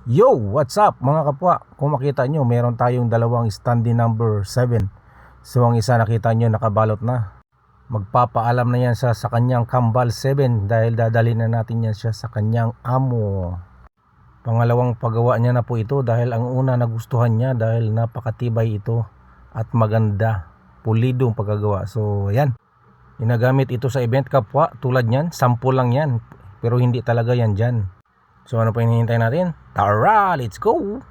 Yo, what's up mga kapwa? Kung makita nyo, meron tayong dalawang standing number 7. So ang isa nakita nyo nakabalot na. Magpapaalam na yan sa kanyang kambal 7 dahil dadalhin na natin yan siya sa kanyang amo. Pangalawang paggawa niya na po ito dahil ang una nagustuhan niya dahil napakatibay ito at maganda. Pulidong pagkagawa. So ayan, ginagamit ito sa event kapwa. Tulad niyan, sample lang yan. Pero hindi talaga yan dyan. So ano pa hinihintay natin? Tara, let's go!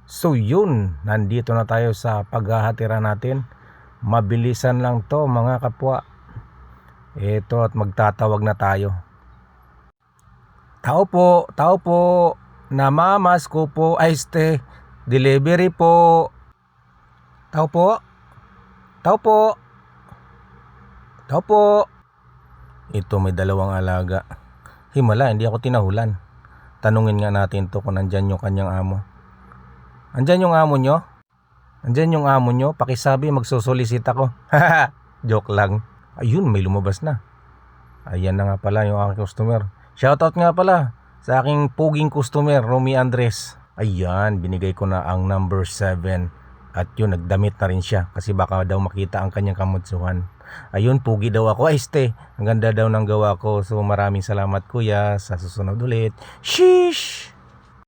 So yun, nandito na tayo sa paghahatira natin. Mabilisan lang to mga kapwa. Ito at magtatawag na tayo. Tao po, namamas ko po, ay delivery po. Tao po, tao po, tao po. Ito may dalawang alaga. Himala, hindi ako tinahulan. Tanungin nga natin to kung nandyan yung kanyang amo. Andyan yung amo nyo? Andyan yung amo nyo? Pakisabi magsusolicit ako. Joke lang. Ayun, may lumabas na. Ayan na nga pala yung aking customer. Shoutout nga pala sa aking puging customer, Romy Andres. Ayan, binigay ko na ang number 7. At yun, nagdamit na rin siya kasi baka daw makita ang kanyang kamutsuhan. Ayun, pugi daw ako. Ay, ang ganda daw ng gawa ko. So maraming salamat kuya. Sa susunod ulit. Sheesh!